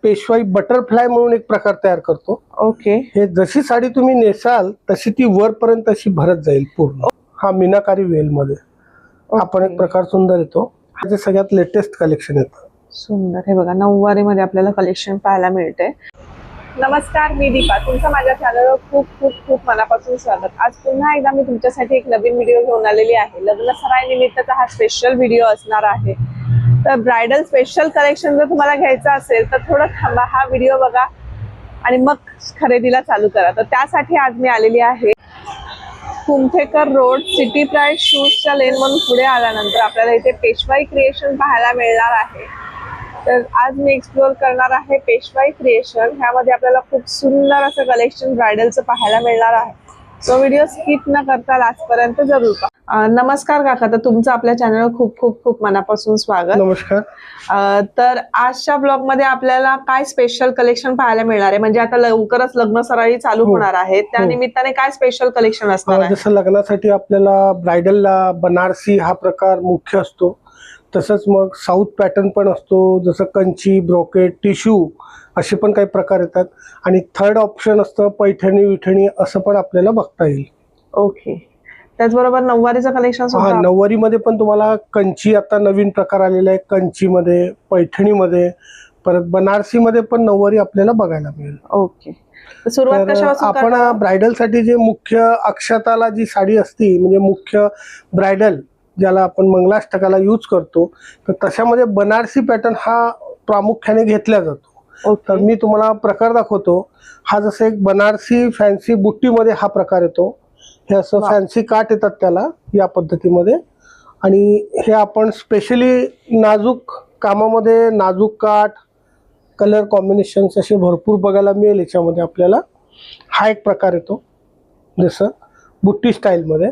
पेशवाई बटरफ्लाय म्हणून एक प्रकार तयार करतो. ओके. हे जशी साडी तुम्ही नेसाल तशी ती वरपर्यंत अशी भरत जाईल पूर्ण. हा मीनाकारी वेल मध्ये हा पण एक प्रकार सुंदर येतो. हा सगळ्यात लेटेस्ट कलेक्शन येतं. सुंदर. हे बघा नऊवारी मध्ये आपल्याला कलेक्शन पाहायला मिळते. नमस्कार, मी दीपा. तुमचं माझ्या चॅनलवर खूप खूप खूप मनापासून स्वागत. आज पुन्हा एकदा मी तुमच्यासाठी एक नवीन व्हिडिओ घेऊन आलेली आहे. लग्न सराई निमित्ताचा हा स्पेशल व्हिडिओ असणार आहे. तर ब्रायडल स्पेशल कलेक्शन जर तुम्हाला घ्यायचं असेल तर थोडं थांबा, हा व्हिडिओ बघा आणि मग खरेदीला चालू करा. तर त्यासाठी आज मी आलेली आहे कुमठेकर रोड सिटी प्राइड शूजच्या लेन म्हणून पुढे आल्यानंतर आपल्याला इथे पेशवाई क्रिएशन पाहायला मिळणार आहे. तर आज मी एक्सप्लोर करणार आहे पेशवाई क्रिएशन. ह्यामध्ये आपल्याला खूप सुंदर असं कलेक्शन ब्रायडलचं पाहायला मिळणार आहे. तो व्हिडिओ स्किप न करता लास्टपर्यंत जरूर पहा. नमस्कार काका, तर तुमचं आपल्या चॅनलवर खूप खूप खूप मनापासून स्वागत. नमस्कार. तर आजच्या ब्लॉग मध्ये आपल्याला काय स्पेशल कलेक्शन पाहायला मिळणार आहे? म्हणजे आता लवकरच लग्न सराई चालू होणार आहे, त्या निमित्ताने काय स्पेशल कलेक्शन असणार आहे? जसं लग्नासाठी आपल्याला ब्रायडलला बनारसी हा प्रकार मुख्य असतो, तसंच मग साऊथ पॅटर्न पण असतो, जसं कंची, ब्रोकेट, टिश्यू असे पण काही प्रकार येतात. आणि थर्ड ऑप्शन असतं पैठणी विठणी, असं पण आपल्याला बघता येईल. ओके. त्याचबरोबर नऊवारीचं कलेक्शन हा, नऊवारीमध्ये पण तुम्हाला कंची आता नवीन प्रकार आलेला आहे. कंचीमध्ये, पैठणीमध्ये, परत बनारसीमध्ये पण नऊवारी आपल्याला बघायला मिळेल. ओके. सुरुवात कशापासून आपण ब्रायडलसाठी जे मुख्य अक्षताला जी साडी असती, म्हणजे मुख्य ब्रायडल ज्याला आपण मंगलाष्टकाला यूज करतो, तर तशामध्ये बनारसी पॅटर्न हा प्रामुख्याने घेतला जातो. तर मी तुम्हाला प्रकार दाखवतो. हा जसं एक बनारसी फॅन्सी बुट्टीमध्ये हा प्रकार येतो. हे असं फॅन्सी काठ येतात त्याला या पद्धतीमध्ये. आणि हे आपण स्पेशली नाजूक कामामध्ये नाजूक काठ, कलर कॉम्बिनेशन्स असे भरपूर बघायला मिळेल याच्यामध्ये आपल्याला. हा एक प्रकार येतो जसं बुट्टी स्टाईलमध्ये.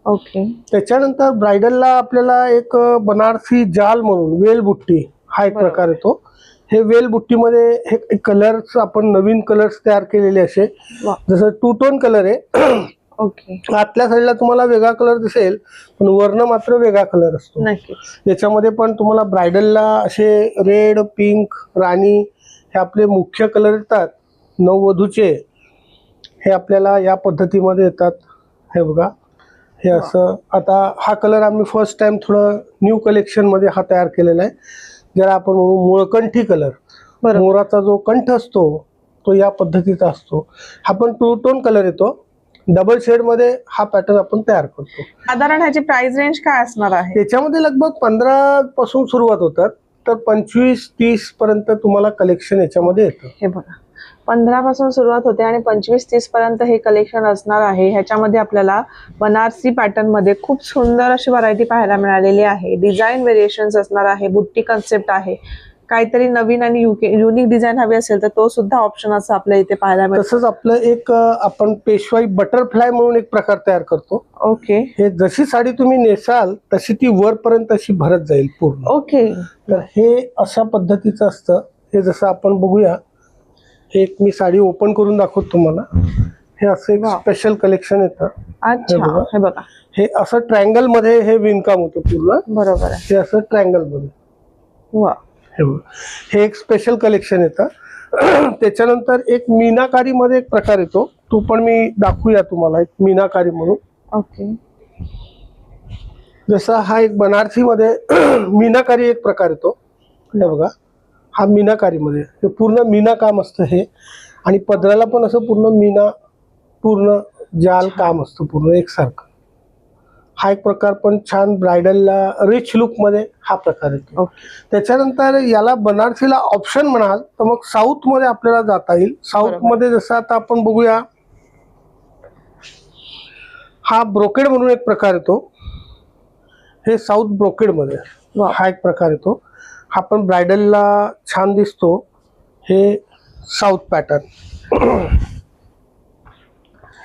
ओके. त्याच्यानंतर ब्रायडलला आपल्याला एक बनारसी जाल म्हणून वेल बुट्टी हा एक प्रकार येतो. हे वेल बुट्टीमध्ये हे कलर्स आपण नवीन कलर्स तयार केलेले असे, जसं टू टोन कलर आहे. ओके. आतल्या साईडला तुम्हाला वेगळा कलर दिसेल, पण वर्ण मात्र वेगळा कलर असतो. याच्यामध्ये पण तुम्हाला ब्रायडलला असे रेड, पिंक, राणी हे आपले मुख्य कलर येतात. नववधूचे हे आपल्याला या पद्धतीमध्ये येतात. हे बघा, हे असं. आता हा कलर आम्ही फर्स्ट टाइम थोडं न्यू कलेक्शन मध्ये हा तयार केलेला आहे, ज्याला आपण मुळकंठी कलर. मोराचा जो कंठ असतो तो या पद्धतीचा असतो. हा पण टू टोन कलर येतो. डबल शेड मध्ये हा पॅटर्न आपण तयार करतो. साधारण ह्याची प्राइस रेंज काय असणार आहे? त्याच्यामध्ये लगभग 15 पासून सुरुवात होतात, तर 25-30 पर्यंत तुम्हाला कलेक्शन याच्यामध्ये येतं. हे बघा, 15 पासून सुरुवात होते आणि 25-30 पर्यंत हे कलेक्शन असणार आहे. ह्याच्यामध्ये आपल्याला बनारसी पॅटर्न मध्ये खूप सुंदर अशी व्हरायटी पाहायला मिळालेली आहे. डिझाईन व्हेरिएशन्स असणार आहे, बुट्टी कन्सेप्ट आहे. काहीतरी नवीन आणि युनिक डिझाईन हवी असेल तर तो सुद्धा ऑप्शन असं आपल्या इथे पाहायला मिळतो. तसंच आपलं एक आपण पेशवाई बटरफ्लाय म्हणून एक प्रकार तयार करतो. ओके. हे जशी साडी तुम्ही नेसाल तशी ती वरपर्यंत अशी भरत जाईल पूर्ण. ओके. तर हे अशा पद्धतीचं असतं. हे जसं आपण बघूया, एक मी साडी ओपन करून दाखवतो तुम्हाला. हे असं एक स्पेशल कलेक्शन येतं. अच्छा. हे बघा, हे असं ट्रायंगल मध्ये हे विणकाम होतं पूर्ण. बरोबर आहे. हे असं ट्रायंगल मध्ये. वा. हे एक स्पेशल कलेक्शन येतं. त्याच्यानंतर एक मीनाकारी मध्ये एक प्रकार येतो, तो पण मी दाखवूया तुम्हाला. एक मीनाकारी म्हणून. ओके. जसा हा एक बनारसी मध्ये मीनाकारी एक प्रकार येतो. हे बघा, हा मीनाकारी मध्ये हे पूर्ण मीना काम असतं हे. आणि पदराला पण असं पूर्ण मीना, पूर्ण जाल काम असतं पूर्ण एकसारखं. हा एक प्रकार पण छान ब्रायडलला रिच लुक मध्ये हा प्रकार येतो. त्याच्यानंतर याला बनारसीला ऑप्शन म्हणाल तर मग साऊथ मध्ये आपल्याला जाता येईल. साऊथ मध्ये जसं आता आपण बघूया, हा ब्रोकेड म्हणून एक प्रकार येतो. हे साऊथ ब्रोकेड मध्ये हा एक प्रकार येतो. हा पण ब्रायडलला छान दिसतो. हे साऊथ पॅटर्न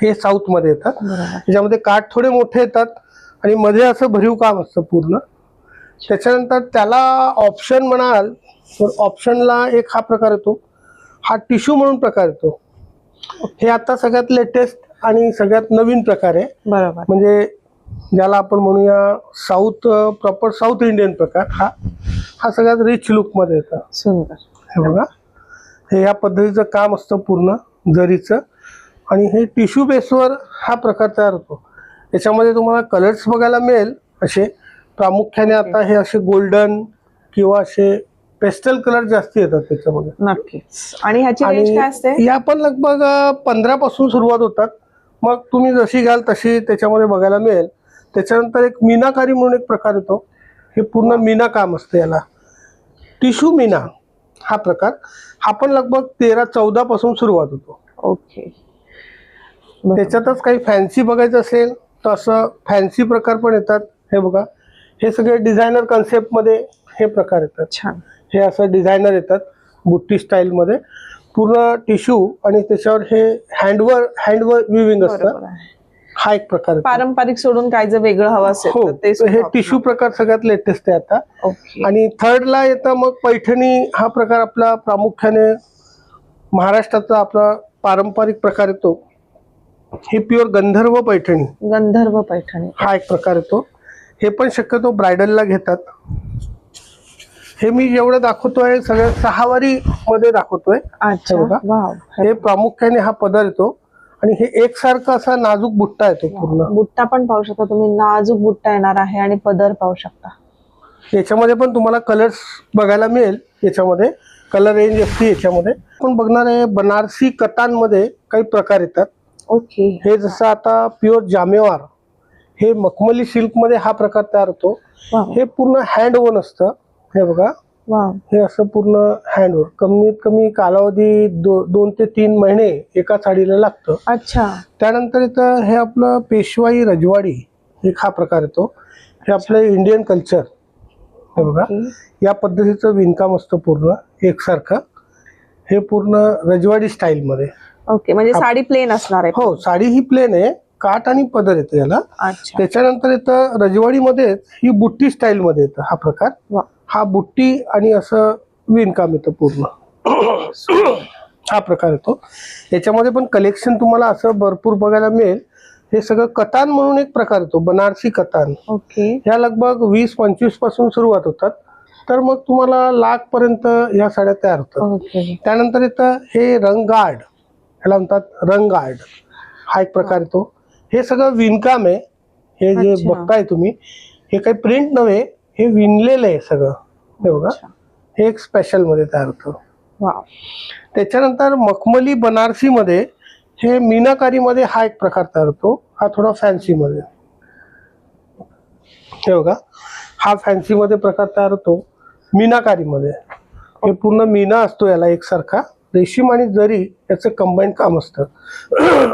हे साऊथ मध्ये येतात. त्याच्यामध्ये काठ थोडे मोठे येतात आणि मध्ये असं भरीव काम असतं पूर्ण. त्याच्यानंतर त्याला ऑप्शन म्हणाल तर ऑप्शनला एक हा प्रकार येतो. हा टिश्यू म्हणून प्रकार येतो. हे आता सगळ्यात लेटेस्ट आणि सगळ्यात नवीन प्रकार आहे. बरोबर. म्हणजे ज्याला आपण म्हणूया साऊथ, प्रॉपर साऊथ इंडियन प्रकार. हा सगळ्यात रिच लुक मध्ये येतो. सुंदर. हे बघा, हे या पद्धतीचं काम असतं पूर्ण जरीचं. आणि हे टिश्यू बेसवर हा प्रकार तयार होतो. याच्यामध्ये तुम्हाला कलर्स बघायला मिळेल असे प्रामुख्याने. आता हे असे गोल्डन किंवा असे पेस्टल कलर जास्ती येतात त्याच्यामध्ये. नक्कीच. आणि ह्याची रेंज काय असते? या पण लगभग 15 पासून सुरुवात होतात. मग तुम्ही जशी घ्याल तशी त्याच्यामध्ये बघायला मिळेल. त्याच्यानंतर एक मीनाकारी म्हणून एक प्रकार येतो. हे पूर्ण मीना काम असतं याला, टिश्यू मीना हा प्रकार. हा पण लगभग 13-14 पासून सुरुवात होतो. ओके. त्याच्यातच काही फॅन्सी बघायचं असेल तर असं फॅन्सी प्रकार पण येतात. हे बघा, हे सगळे डिझायनर कन्सेप्टमध्ये हे प्रकार येतात. छान. हे असं डिझायनर येतात बुट्टी स्टाईलमध्ये, पूर्ण टिश्यू आणि त्याच्यावर हे हँडवर विविंग असतं. बरोबर आहे. हा एक प्रकार आहे. पारंपरिक सोडून काय जर वेगळं हवं असेल हो, तर ते हे सुद्धा टिश्यू प्रकार सगळ्यात लेटेस्ट आहे आता. ओके. आणि थर्डला येतं मग पैठणी. हा प्रकार आपला प्रामुख्याने महाराष्ट्राचा आपला पारंपरिक प्रकार येतो. हे प्युअर गंधर्व पैठणी. गंधर्व पैठणी. हा एक प्रकार येतो. हे पण शक्यतो ब्रायडलला घेतात. हे मी जेवढं दाखवतोय सगळ्या 6 वारी मध्ये दाखवतोय. अच्छा. हे बघा, वाव. हे प्रामुख्याने हा पदर येतो. आणि हे एकसारखा असा नाजूक बुट्टा येतो पूर्ण. बुट्टा पण पाहू शकता तुम्ही, नाजूक बुट्टा येणार आहे आणि पदर पाहू शकता. याच्यामध्ये पण तुम्हाला कलर्स बघायला मिळेल. याच्यामध्ये कलर रेंज असते. याच्यामध्ये आपण बघणार आहे बनारसी कतांमध्ये काही प्रकार येतात. ओके. हे जसं आता प्युअर जामेवार, हे मखमली सिल्क मध्ये हा प्रकार तयार होतो. वाव. हे पूर्ण हँड ओन असतं. हे बघा, वाव. हे असं पूर्ण हँडवर कमीत कमी कालावधी 2 ते 3 महिने एका साडीला लागतं. अच्छा. त्यानंतर इथं हे आपलं पेशवाई रजवाडी एक हा प्रकार येतो. हे आपलं इंडियन कल्चर. हे बघा, या पद्धतीचं विणकाम असतं पूर्ण एकसारखं. हे पूर्ण रजवाडी स्टाईल मध्ये. ओके. म्हणजे साडी प्लेन असणार आहे. हो, साडी ही प्लेन आहे. काठ आणि पदर येतं याला. अच्छा. त्याच्यानंतर इथं रजवाडीमध्ये ही बुट्टी स्टाईल मध्ये येतं हा प्रकार. वा. हा बुट्टी आणि असं विणकाम येतं पूर्ण. हा प्रकार येतो. याच्यामध्ये पण कलेक्शन तुम्हाला असं भरपूर बघायला मिळेल. हे सगळं कतान म्हणून एक प्रकार येतो, बनारसी कतान. ओके. ह्या लगभग 20-25 पासून सुरुवात होतात. तर मग तुम्हाला लाख पर्यंत ह्या साड्या तयार होतात. ओके. त्यानंतर इथं हे रंगार्ड, ह्याला म्हणतात रंगार्ड, हा एक प्रकार येतो. हे सगळं विणकाम आहे. हे जे अच्छा. बघताय तुम्ही, हे काही प्रिंट नव्हे, हे विणलेलं आहे सगळं. हे बघा, अच्छा. हे एक स्पेशल मध्ये तयार होतं. वाव. त्याच्यानंतर मखमली बनारसी मध्ये हे मीनाकारी मध्ये हा एक प्रकार तयार होतो. हा थोडा फॅन्सी मध्ये. हे बघा, हा फॅन्सी मध्ये प्रकार तयार होतो मीनाकारी मध्ये. हे पूर्ण मीना असतो याला एकसारखा. रेशीम आणि जरी याचं कंबाईन काम असतं.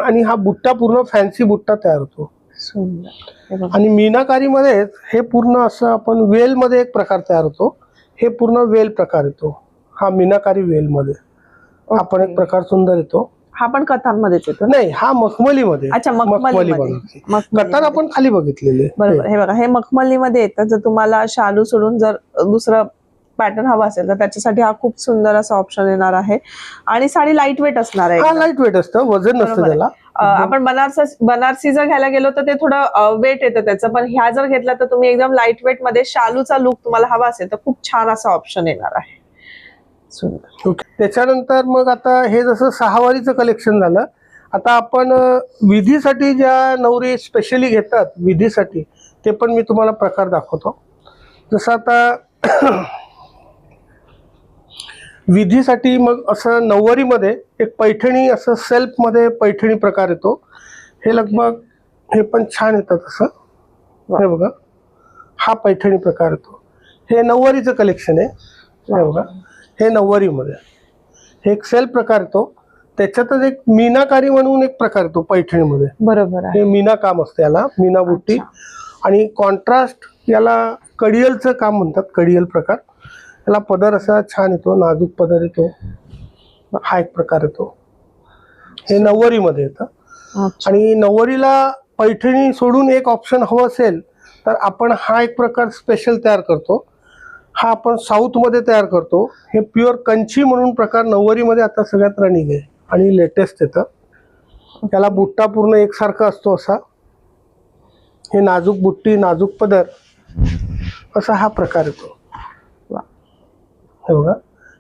आणि हा बुट्टा पूर्ण फॅन्सी बुट्टा तयार होतो. सुंदर. हे बघा. आणि मीनाकारी मध्ये हे पूर्ण असं आपण वेल मध्ये एक प्रकार तयार होतो. हे पूर्ण वेल प्रकार येतो. हा मीनाकारी वेल मध्ये हा पण एक प्रकार सुंदर येतो. हा पण कथांमध्येच येतो. नाही, हा मखमली मध्ये. अच्छा. मखमली मध्ये. कतार आपण खाली बघितलेले. बरोबर. हे बघा, हे मखमली मध्ये येतं. जर तुम्हाला शालू सोडून जर दुसरं पॅटर्न हवा असेल तर त्याच्यासाठी हा खूप सुंदर असा ऑप्शन येणार आहे. आणि साडी लाईट वेट असणार आहे. हा लाईट वेट असतं, वजन नसतं त्याला. आपण बनारसी जर घ्यायला गेलो तर ते थोडं वेट येतं त्याचं. पण ह्या जर घेतला तर तुम्ही एकदम लाईट वेट मध्ये शालूचा लुक तुम्हाला हवा असेल तर खूप छान असा ऑप्शन येणार आहे. सुंदर. ओके. त्याच्यानंतर मग आता हे जसं 6 वारीचं कलेक्शन झालं. आता आपण विधीसाठी ज्या नवरी स्पेशली घेतात विधीसाठी, ते पण मी तुम्हाला प्रकार दाखवतो. जसं आता विधीसाठी मग असं 9 वारीमध्ये एक पैठणी असं सेल्फ मध्ये पैठणी प्रकार येतो. हे लगभग हे पण छान येतात असं. हे बघा, हा पैठणी प्रकार येतो. हे 9 वारीचं कलेक्शन आहे. हे बघा, हे 9 वारीमध्ये हे एक सेल्फ प्रकार येतो. त्याच्यातच एक मीनाकारी म्हणून एक प्रकार येतो पैठणीमध्ये. बरोबर आहे. हे मीना काम असतं याला, मीना बुट्टी. आणि कॉन्ट्रास्ट याला कडियलचं काम म्हणतात, कडियल प्रकार. याला पदर असा छान येतो, नाजूक पदर येतो. हा एक प्रकार येतो. हे 9 वारीमध्ये येतं. आणि 9 वारीला पैठणी सोडून एक ऑप्शन हवं असेल तर आपण हा एक प्रकार स्पेशल तयार करतो. हा आपण साऊथ मध्ये तयार करतो. हे प्युअर कंची म्हणून प्रकार 9 वारीमध्ये आता सगळ्यात रनिंग आहे आणि लेटेस्ट येतं. त्याला बुट्टा पूर्ण एकसारखा असतो असा. हे नाजूक बुट्टी, नाजूक पदर असा हा प्रकार येतो. हे बघा,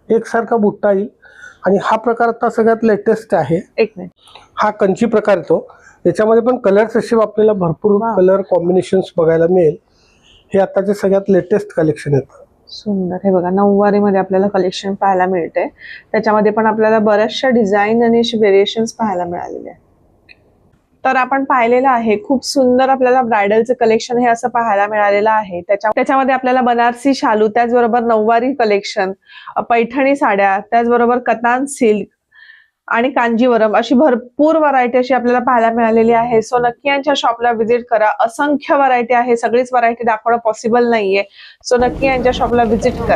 एकसारखा बुट्टा येईल. आणि हा प्रकार आता सगळ्यात लेटेस्ट आहे. एक मिनिट. हा कंची प्रकार येतो. याच्यामध्ये पण कलर्स असे आपल्याला भरपूर वा. कलर कॉम्बिनेशन्स बघायला मिळेल. हे आताचे सगळ्यात लेटेस्ट कलेक्शन येतं. सुंदर. हे बघा, नऊवारी मध्ये आपल्याला कलेक्शन पाहायला मिळते. त्याच्यामध्ये पण आपल्याला बऱ्याचशा डिझाईन आणि व्हेरिएशन्स पाहायला मिळालेले आहेत. तर आपण पाहिलेलं आहे खूप सुंदर आपल्याला ब्रायडलचं कलेक्शन हे असं पाहायला मिळालेलं आहे. त्याच्यामध्ये आपल्याला बनारसी शालू, त्याचबरोबर नऊवारी कलेक्शन, पैठणी साड्या, त्याचबरोबर कतान सिल्क आणि कांजीवरम अशी भरपूर व्हरायटी अशी आपल्याला पाहायला मिळालेली आहे. सो नक्की यांच्या शॉपला व्हिजिट करा. असंख्य व्हरायटी आहे, सगळीच व्हरायटी दाखवणं पॉसिबल नाहीये. सो नक्की यांच्या शॉपला व्हिजिट करा.